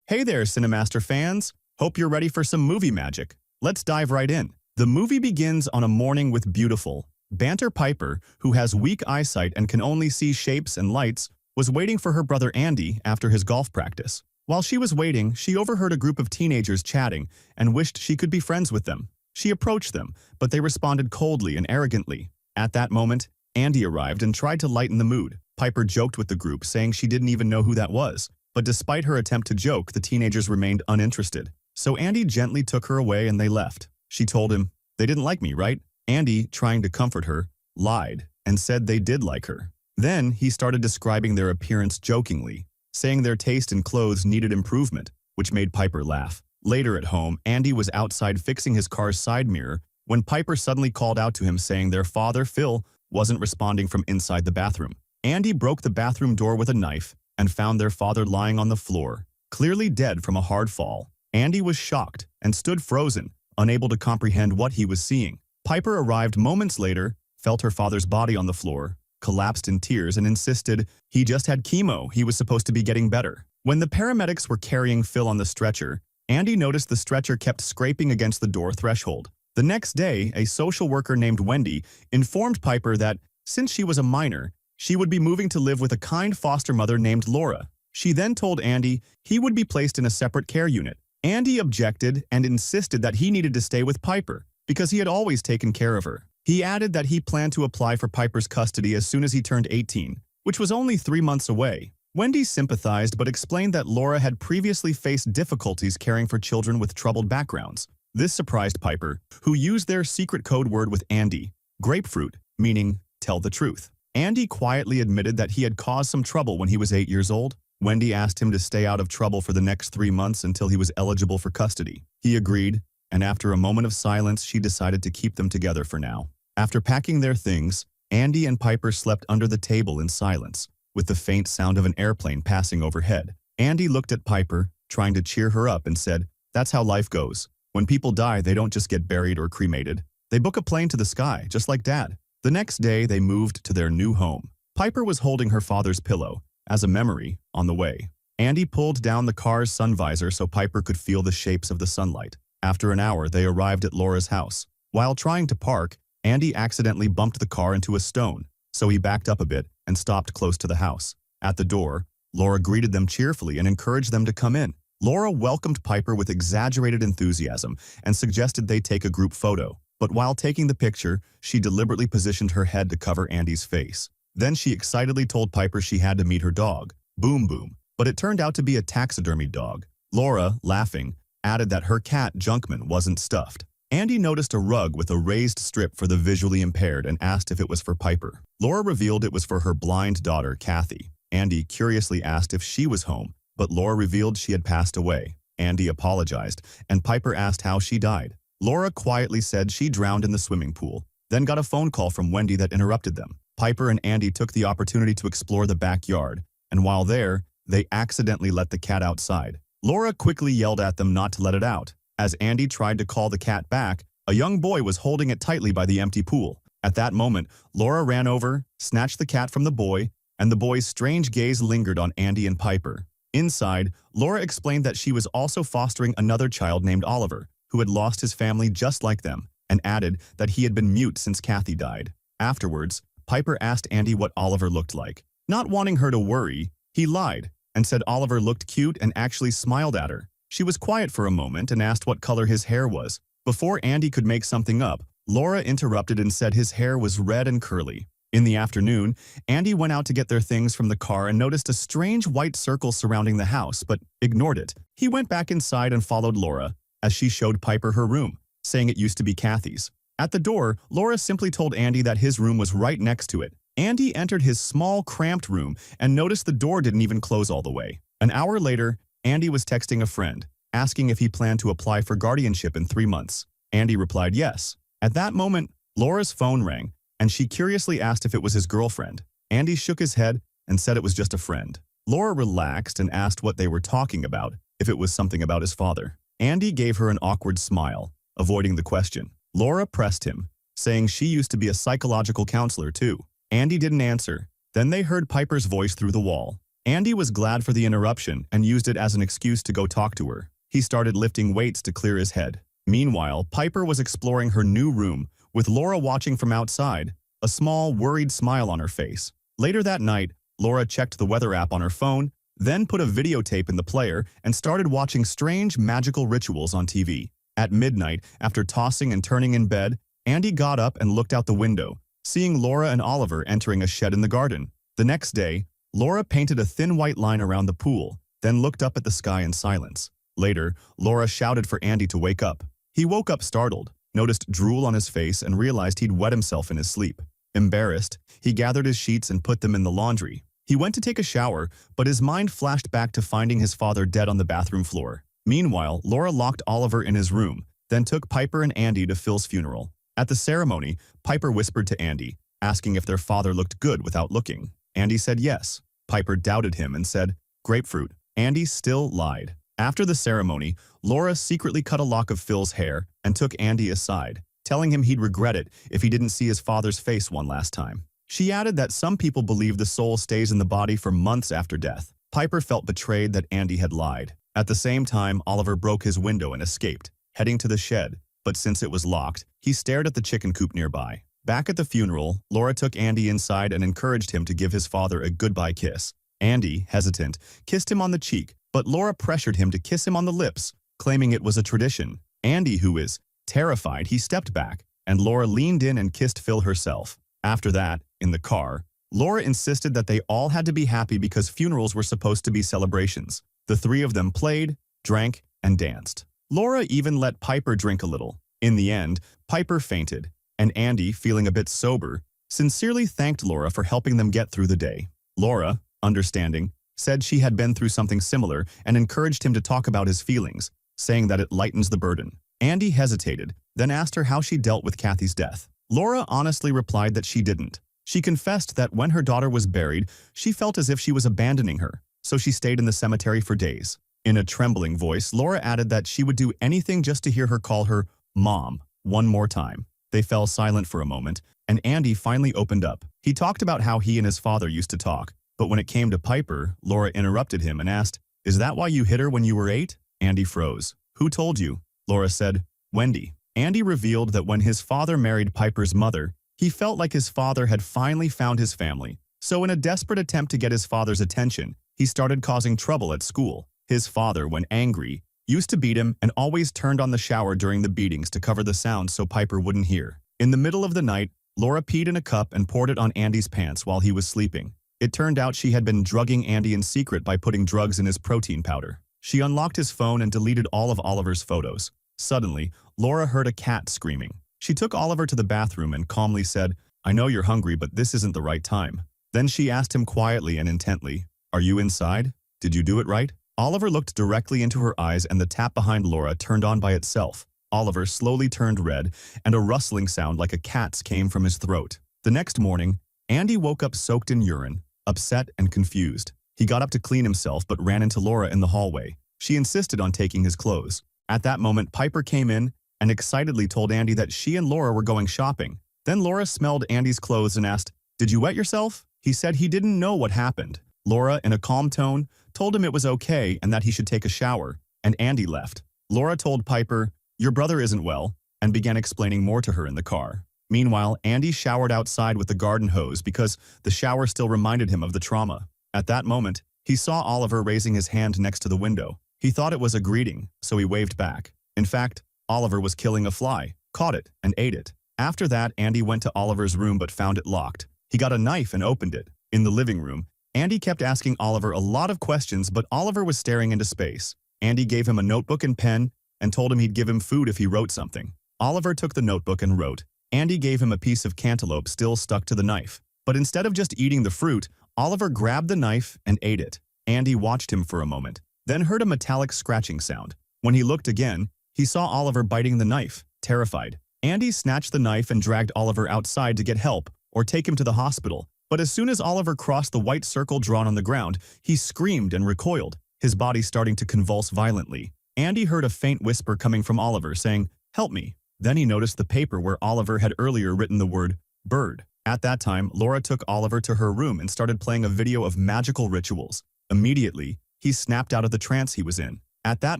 Hey there, CineMaster fans! Hope you're ready for some movie magic. Let's dive right in. The movie begins on a morning with beautiful Banter Piper, who has weak eyesight and can only see shapes and lights, was waiting for her brother Andy after his golf practice. While she was waiting, she overheard a group of teenagers chatting and wished she could be friends with them. She approached them, but they responded coldly and arrogantly. At that moment, Andy arrived and tried to lighten the mood. Piper joked with the group, saying she didn't even know who that was. But despite her attempt to joke, the teenagers remained uninterested. So Andy gently took her away and they left. She told him, "They didn't like me, right?" Andy, trying to comfort her, lied and said they did like her. Then he started describing their appearance jokingly, saying their taste in clothes needed improvement, which made Piper laugh. Later at home, Andy was outside fixing his car's side mirror when Piper suddenly called out to him saying their father, Phil, wasn't responding from inside the bathroom. Andy broke the bathroom door with a knife and found their father lying on the floor, clearly dead from a hard fall. Andy was shocked and stood frozen, unable to comprehend what he was seeing. Piper arrived moments later, felt her father's body on the floor, collapsed in tears and insisted he just had chemo, he was supposed to be getting better. When the paramedics were carrying Phil on the stretcher, Andy noticed the stretcher kept scraping against the door threshold. The next day, a social worker named Wendy informed Piper that, since she was a minor, she would be moving to live with a kind foster mother named Laura. She then told Andy he would be placed in a separate care unit. Andy objected and insisted that he needed to stay with Piper because he had always taken care of her. He added that he planned to apply for Piper's custody as soon as he turned 18, which was only 3 months away. Wendy sympathized but explained that Laura had previously faced difficulties caring for children with troubled backgrounds. This surprised Piper, who used their secret code word with Andy, grapefruit, meaning tell the truth. Andy quietly admitted that he had caused some trouble when he was 8 years old. Wendy asked him to stay out of trouble for the next 3 months until he was eligible for custody. He agreed, and after a moment of silence, she decided to keep them together for now. After packing their things, Andy and Piper slept under the table in silence, with the faint sound of an airplane passing overhead. Andy looked at Piper, trying to cheer her up, and said, "That's how life goes. When people die, they don't just get buried or cremated. They book a plane to the sky, just like Dad." The next day, they moved to their new home. Piper was holding her father's pillow, as a memory, on the way. Andy pulled down the car's sun visor so Piper could feel the shapes of the sunlight. After an hour, they arrived at Laura's house. While trying to park, Andy accidentally bumped the car into a stone, so he backed up a bit and stopped close to the house. At the door, Laura greeted them cheerfully and encouraged them to come in. Laura welcomed Piper with exaggerated enthusiasm and suggested they take a group photo. But while taking the picture, she deliberately positioned her head to cover Andy's face. Then she excitedly told Piper she had to meet her dog, Boom Boom, but it turned out to be a taxidermied dog. Laura, laughing, added that her cat, Junkman, wasn't stuffed. Andy noticed a rug with a raised strip for the visually impaired and asked if it was for Piper. Laura revealed it was for her blind daughter, Kathy. Andy curiously asked if she was home, but Laura revealed she had passed away. Andy apologized, and Piper asked how she died. Laura quietly said she drowned in the swimming pool, then got a phone call from Wendy that interrupted them. Piper and Andy took the opportunity to explore the backyard, and while there, they accidentally let the cat outside. Laura quickly yelled at them not to let it out. As Andy tried to call the cat back, a young boy was holding it tightly by the empty pool. At that moment, Laura ran over, snatched the cat from the boy, and the boy's strange gaze lingered on Andy and Piper. Inside, Laura explained that she was also fostering another child named Oliver, who had lost his family just like them, and added that he had been mute since Kathy died. Afterwards, Piper asked Andy what Oliver looked like. Not wanting her to worry, he lied and said Oliver looked cute and actually smiled at her. She was quiet for a moment and asked what color his hair was. Before Andy could make something up, Laura interrupted and said his hair was red and curly. In the afternoon, Andy went out to get their things from the car and noticed a strange white circle surrounding the house, but ignored it. He went back inside and followed Laura, as she showed Piper her room, saying it used to be Kathy's. At the door, Laura simply told Andy that his room was right next to it. Andy entered his small, cramped room and noticed the door didn't even close all the way. An hour later, Andy was texting a friend, asking if he planned to apply for guardianship in 3 months. Andy replied yes. At that moment, Laura's phone rang, and she curiously asked if it was his girlfriend. Andy shook his head and said it was just a friend. Laura relaxed and asked what they were talking about, if it was something about his father. Andy gave her an awkward smile, avoiding the question. Laura pressed him, saying she used to be a psychological counselor too. Andy didn't answer. Then they heard Piper's voice through the wall. Andy was glad for the interruption and used it as an excuse to go talk to her. He started lifting weights to clear his head. Meanwhile, Piper was exploring her new room, with Laura watching from outside, a small, worried smile on her face. Later that night, Laura checked the weather app on her phone, then put a videotape in the player and started watching strange, magical rituals on TV. At midnight, after tossing and turning in bed, Andy got up and looked out the window, seeing Laura and Oliver entering a shed in the garden. The next day, Laura painted a thin white line around the pool, then looked up at the sky in silence. Later, Laura shouted for Andy to wake up. He woke up startled, noticed drool on his face, and realized he'd wet himself in his sleep. Embarrassed, he gathered his sheets and put them in the laundry. He went to take a shower, but his mind flashed back to finding his father dead on the bathroom floor. Meanwhile, Laura locked Oliver in his room, then took Piper and Andy to Phil's funeral. At the ceremony, Piper whispered to Andy, asking if their father looked good without looking. Andy said yes. Piper doubted him and said, "Grapefruit." Andy still lied. After the ceremony, Laura secretly cut a lock of Phil's hair and took Andy aside, telling him he'd regret it if he didn't see his father's face one last time. She added that some people believe the soul stays in the body for months after death. Piper felt betrayed that Andy had lied. At the same time, Oliver broke his window and escaped, heading to the shed, but since it was locked, he stared at the chicken coop nearby. Back at the funeral, Laura took Andy inside and encouraged him to give his father a goodbye kiss. Andy, hesitant, kissed him on the cheek, but Laura pressured him to kiss him on the lips, claiming it was a tradition. Andy, who is terrified, he stepped back, and Laura leaned in and kissed Phil herself. After that, in the car, Laura insisted that they all had to be happy because funerals were supposed to be celebrations. The three of them played, drank, and danced. Laura even let Piper drink a little. In the end, Piper fainted, and Andy, feeling a bit sober, sincerely thanked Laura for helping them get through the day. Laura, understanding, said she had been through something similar and encouraged him to talk about his feelings, saying that it lightens the burden. Andy hesitated, then asked her how she dealt with Kathy's death. Laura honestly replied that she didn't. She confessed that when her daughter was buried, she felt as if she was abandoning her, so she stayed in the cemetery for days. In a trembling voice, Laura added that she would do anything just to hear her call her Mom one more time. They fell silent for a moment, and Andy finally opened up. He talked about how he and his father used to talk, but when it came to Piper, Laura interrupted him and asked, "Is that why you hit her when you were 8? Andy froze. "Who told you?" Laura said, "Wendy." Andy revealed that when his father married Piper's mother, he felt like his father had finally found his family. So in a desperate attempt to get his father's attention, he started causing trouble at school. His father, when angry, used to beat him and always turned on the shower during the beatings to cover the sound so Piper wouldn't hear. In the middle of the night, Laura peed in a cup and poured it on Andy's pants while he was sleeping. It turned out she had been drugging Andy in secret by putting drugs in his protein powder. She unlocked his phone and deleted all of Oliver's photos. Suddenly, Laura heard a cat screaming. She took Oliver to the bathroom and calmly said, "I know you're hungry, but this isn't the right time." Then she asked him quietly and intently, "Are you inside? Did you do it right?" Oliver looked directly into her eyes and the tap behind Laura turned on by itself. Oliver slowly turned red and a rustling sound like a cat's came from his throat. The next morning, Andy woke up soaked in urine, upset and confused. He got up to clean himself but ran into Laura in the hallway. She insisted on taking his clothes. At that moment, Piper came in and excitedly told Andy that she and Laura were going shopping. Then Laura smelled Andy's clothes and asked, "Did you wet yourself?" He said he didn't know what happened. Laura, in a calm tone, told him it was okay and that he should take a shower, and Andy left. Laura told Piper, "Your brother isn't well," and began explaining more to her in the car. Meanwhile, Andy showered outside with the garden hose because the shower still reminded him of the trauma. At that moment, he saw Oliver raising his hand next to the window. He thought it was a greeting, so he waved back. In fact, Oliver was killing a fly, caught it, and ate it. After that, Andy went to Oliver's room but found it locked. He got a knife and opened it. In the living room, Andy kept asking Oliver a lot of questions, but Oliver was staring into space. Andy gave him a notebook and pen and told him he'd give him food if he wrote something. Oliver took the notebook and wrote. Andy gave him a piece of cantaloupe still stuck to the knife. But instead of just eating the fruit, Oliver grabbed the knife and ate it. Andy watched him for a moment, then heard a metallic scratching sound. When he looked again, he saw Oliver biting the knife, terrified. Andy snatched the knife and dragged Oliver outside to get help or take him to the hospital. But as soon as Oliver crossed the white circle drawn on the ground, he screamed and recoiled, his body starting to convulse violently. Andy heard a faint whisper coming from Oliver saying, "Help me." Then he noticed the paper where Oliver had earlier written the word bird. At that time, Laura took Oliver to her room and started playing a video of magical rituals. Immediately, he snapped out of the trance he was in. At that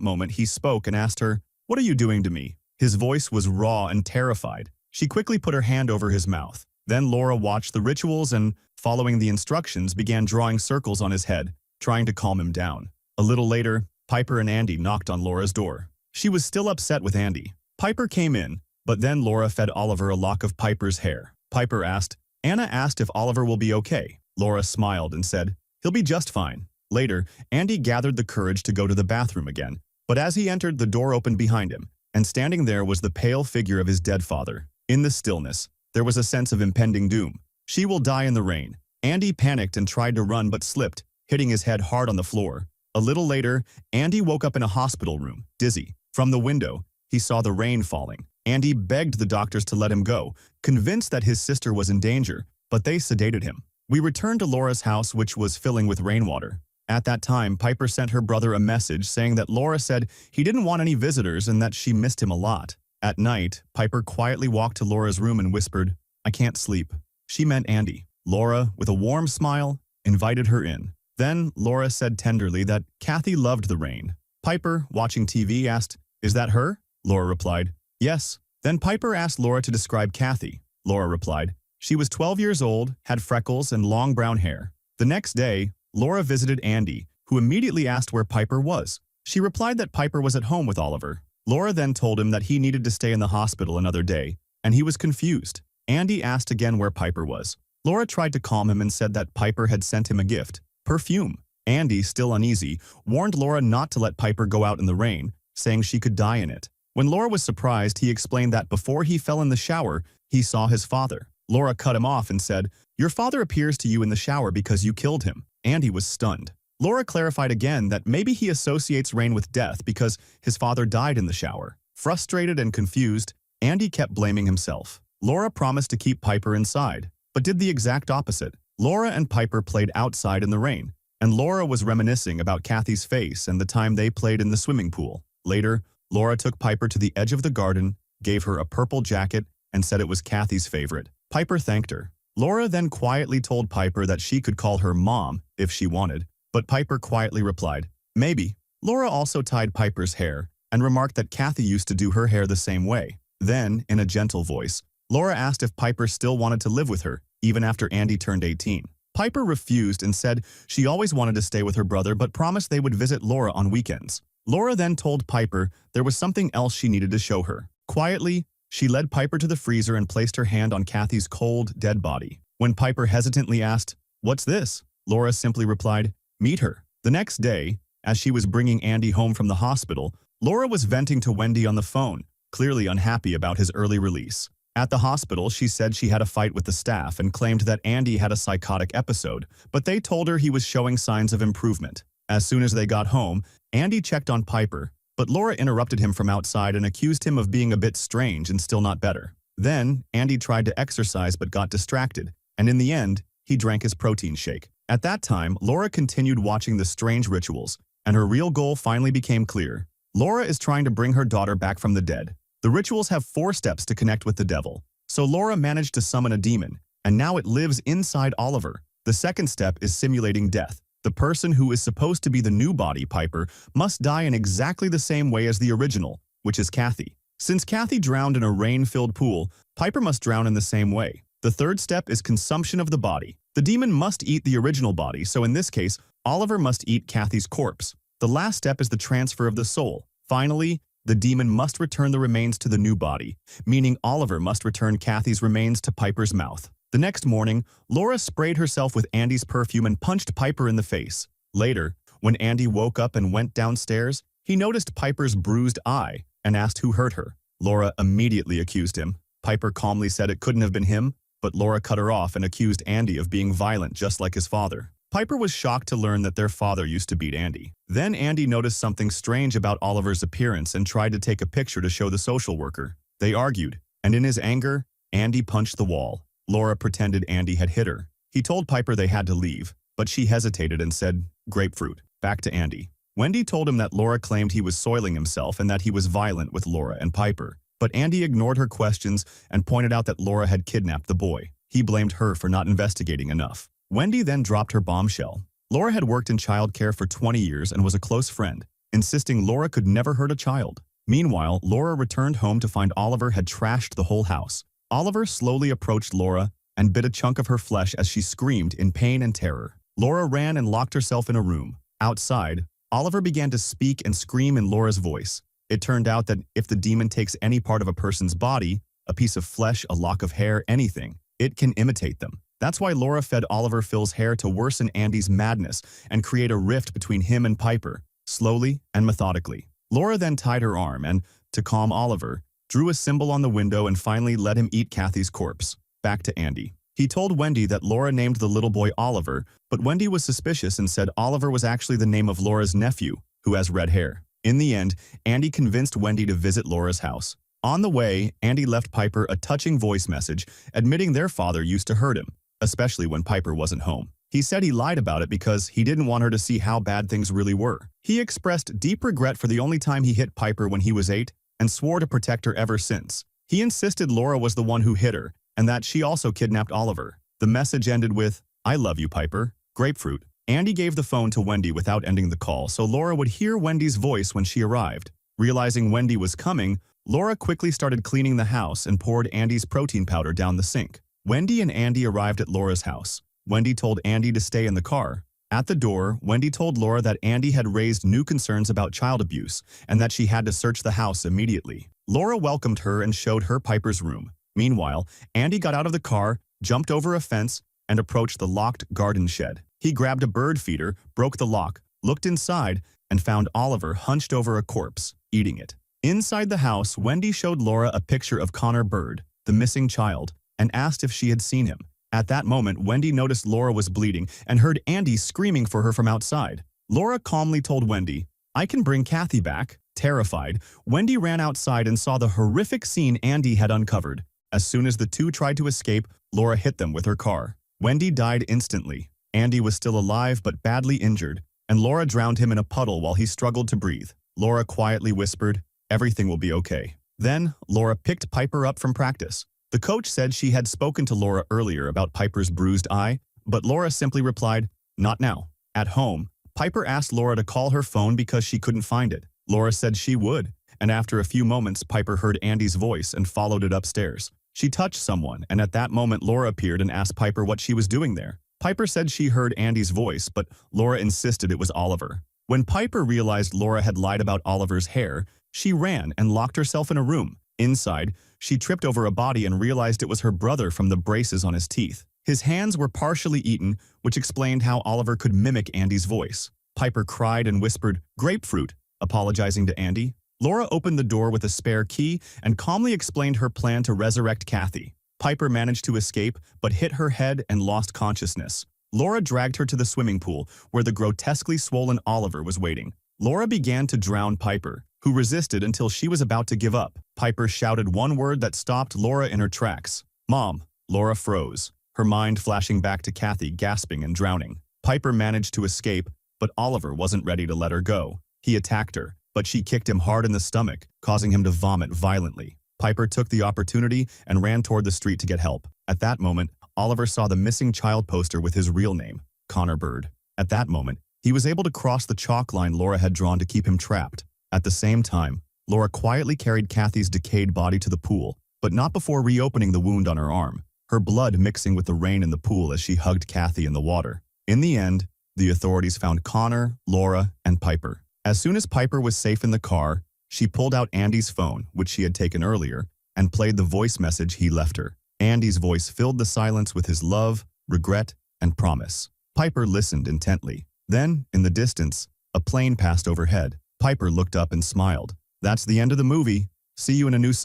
moment, he spoke and asked her, "What are you doing to me?" His voice was raw and terrified. She quickly put her hand over his mouth. Then Laura watched the rituals and, following the instructions, began drawing circles on his head, trying to calm him down. A little later, Piper and Andy knocked on Laura's door. She was still upset with Andy. Piper came in, but then Laura fed Oliver a lock of Piper's hair. Piper asked, "Anna asked if Oliver will be okay." Laura smiled and said, "He'll be just fine." Later, Andy gathered the courage to go to the bathroom again, but as he entered, the door opened behind him, and standing there was the pale figure of his dead father. In the stillness, there was a sense of impending doom. "She will die in the rain." Andy panicked and tried to run but slipped, hitting his head hard on the floor. A little later, Andy woke up in a hospital room, dizzy. From the window, he saw the rain falling. Andy begged the doctors to let him go, convinced that his sister was in danger, but they sedated him. We returned to Laura's house, which was filling with rainwater. At that time, Piper sent her brother a message saying that Laura said he didn't want any visitors and that she missed him a lot. At night, Piper quietly walked to Laura's room and whispered, "I can't sleep." She meant Andy. Laura, with a warm smile, invited her in. Then Laura said tenderly that Kathy loved the rain. Piper, watching TV, asked, "Is that her?" Laura replied, "Yes." Then Piper asked Laura to describe Kathy. Laura replied, "She was 12 years old, had freckles and long brown hair." The next day, Laura visited Andy, who immediately asked where Piper was. She replied that Piper was at home with Oliver. Laura then told him that he needed to stay in the hospital another day, and he was confused. Andy asked again where Piper was. Laura tried to calm him and said that Piper had sent him a gift, perfume. Andy, still uneasy, warned Laura not to let Piper go out in the rain, saying she could die in it. When Laura was surprised, he explained that before he fell in the shower, he saw his father. Laura cut him off and said, "Your father appears to you in the shower because you killed him." Andy was stunned. Laura clarified again that maybe he associates rain with death because his father died in the shower. Frustrated and confused, Andy kept blaming himself. Laura promised to keep Piper inside, but did the exact opposite. Laura and Piper played outside in the rain, and Laura was reminiscing about Kathy's face and the time they played in the swimming pool. Later, Laura took Piper to the edge of the garden, gave her a purple jacket, and said it was Kathy's favorite. Piper thanked her. Laura then quietly told Piper that she could call her mom if she wanted, but Piper quietly replied, "Maybe." Laura also tied Piper's hair and remarked that Kathy used to do her hair the same way. Then, in a gentle voice, Laura asked if Piper still wanted to live with her, even after Andy turned 18. Piper refused and said she always wanted to stay with her brother but promised they would visit Laura on weekends. Laura then told Piper there was something else she needed to show her. Quietly, she led Piper to the freezer and placed her hand on Kathy's cold, dead body. When Piper hesitantly asked, "What's this?" Laura simply replied, "Meet her." The next day, as she was bringing Andy home from the hospital, Laura was venting to Wendy on the phone, clearly unhappy about his early release. At the hospital, she said she had a fight with the staff and claimed that Andy had a psychotic episode, but they told her he was showing signs of improvement. As soon as they got home, Andy checked on Piper, but Laura interrupted him from outside and accused him of being a bit strange and still not better. Then, Andy tried to exercise but got distracted, and in the end, he drank his protein shake. At that time, Laura continued watching the strange rituals, and her real goal finally became clear. Laura is trying to bring her daughter back from the dead. The rituals have 4 steps to connect with the devil. So Laura managed to summon a demon, and now it lives inside Oliver. The second step is simulating death. The person who is supposed to be the new body, Piper, must die in exactly the same way as the original, which is Kathy. Since Kathy drowned in a rain-filled pool, Piper must drown in the same way. The third step is consumption of the body. The demon must eat the original body, so in this case, Oliver must eat Kathy's corpse. The last step is the transfer of the soul. Finally, the demon must return the remains to the new body, meaning Oliver must return Kathy's remains to Piper's mouth. The next morning, Laura sprayed herself with Andy's perfume and punched Piper in the face. Later, when Andy woke up and went downstairs, he noticed Piper's bruised eye and asked who hurt her. Laura immediately accused him. Piper calmly said it couldn't have been him, but Laura cut her off and accused Andy of being violent just like his father. Piper was shocked to learn that their father used to beat Andy. Then Andy noticed something strange about Oliver's appearance and tried to take a picture to show the social worker. They argued, and in his anger, Andy punched the wall. Laura pretended Andy had hit her. He told Piper they had to leave, but she hesitated and said, "Grapefruit." Back to Andy. Wendy told him that Laura claimed he was soiling himself and that he was violent with Laura and Piper. But Andy ignored her questions and pointed out that Laura had kidnapped the boy. He blamed her for not investigating enough. Wendy then dropped her bombshell. Laura had worked in childcare for 20 years and was a close friend, insisting Laura could never hurt a child. Meanwhile, Laura returned home to find Oliver had trashed the whole house. Oliver slowly approached Laura and bit a chunk of her flesh as she screamed in pain and terror. Laura ran and locked herself in a room. Outside, Oliver began to speak and scream in Laura's voice. It turned out that if the demon takes any part of a person's body, a piece of flesh, a lock of hair, anything, it can imitate them. That's why Laura fed Oliver Phil's hair to worsen Andy's madness and create a rift between him and Piper, slowly and methodically. Laura then tied her arm and, to calm Oliver, drew a symbol on the window and finally let him eat Kathy's corpse. Back to Andy. He told Wendy that Laura named the little boy Oliver, but Wendy was suspicious and said Oliver was actually the name of Laura's nephew, who has red hair. In the end, Andy convinced Wendy to visit Laura's house. On the way, Andy left Piper a touching voice message, admitting their father used to hurt him, especially when Piper wasn't home. He said he lied about it because he didn't want her to see how bad things really were. He expressed deep regret for the only time he hit Piper when he was 8 and swore to protect her ever since. He insisted Laura was the one who hit her and that she also kidnapped Oliver. The message ended with, "I love you, Piper. Grapefruit." Andy gave the phone to Wendy without ending the call so Laura would hear Wendy's voice when she arrived. Realizing Wendy was coming, Laura quickly started cleaning the house and poured Andy's protein powder down the sink. Wendy and Andy arrived at Laura's house. Wendy told Andy to stay in the car. At the door, Wendy told Laura that Andy had raised new concerns about child abuse and that she had to search the house immediately. Laura welcomed her and showed her Piper's room. Meanwhile, Andy got out of the car, jumped over a fence, and approached the locked garden shed. He grabbed a bird feeder, broke the lock, looked inside, and found Oliver hunched over a corpse, eating it. Inside the house, Wendy showed Laura a picture of Connor Bird, the missing child, and asked if she had seen him. At that moment, Wendy noticed Laura was bleeding and heard Andy screaming for her from outside. Laura calmly told Wendy, "I can bring Kathy back." Terrified, Wendy ran outside and saw the horrific scene Andy had uncovered. As soon as the two tried to escape, Laura hit them with her car. Wendy died instantly. Andy was still alive but badly injured, and Laura drowned him in a puddle while he struggled to breathe. Laura quietly whispered, "Everything will be okay." Then, Laura picked Piper up from practice. The coach said she had spoken to Laura earlier about Piper's bruised eye, but Laura simply replied, "Not now." At home, Piper asked Laura to call her phone because she couldn't find it. Laura said she would, and after a few moments, Piper heard Andy's voice and followed it upstairs. She touched someone, and at that moment, Laura appeared and asked Piper what she was doing there. Piper said she heard Andy's voice, but Laura insisted it was Oliver. When Piper realized Laura had lied about Oliver's hair, she ran and locked herself in a room. Inside, she tripped over a body and realized it was her brother from the braces on his teeth. His hands were partially eaten, which explained how Oliver could mimic Andy's voice. Piper cried and whispered, "Grapefruit," apologizing to Andy. Laura opened the door with a spare key and calmly explained her plan to resurrect Kathy. Piper managed to escape, but hit her head and lost consciousness. Laura dragged her to the swimming pool, where the grotesquely swollen Oliver was waiting. Laura began to drown Piper, who resisted until she was about to give up. Piper shouted one word that stopped Laura in her tracks. "Mom." Laura froze, her mind flashing back to Kathy gasping and drowning. Piper managed to escape, but Oliver wasn't ready to let her go. He attacked her, but she kicked him hard in the stomach, causing him to vomit violently. Piper took the opportunity and ran toward the street to get help. At that moment, Oliver saw the missing child poster with his real name, Connor Bird. At that moment, he was able to cross the chalk line Laura had drawn to keep him trapped. At the same time, Laura quietly carried Kathy's decayed body to the pool, but not before reopening the wound on her arm, her blood mixing with the rain in the pool as she hugged Kathy in the water. In the end, the authorities found Connor, Laura, and Piper. As soon as Piper was safe in the car, she pulled out Andy's phone, which she had taken earlier, and played the voice message he left her. Andy's voice filled the silence with his love, regret, and promise. Piper listened intently. Then, in the distance, a plane passed overhead. Piper looked up and smiled. "That's the end of the movie. See you in a new summer."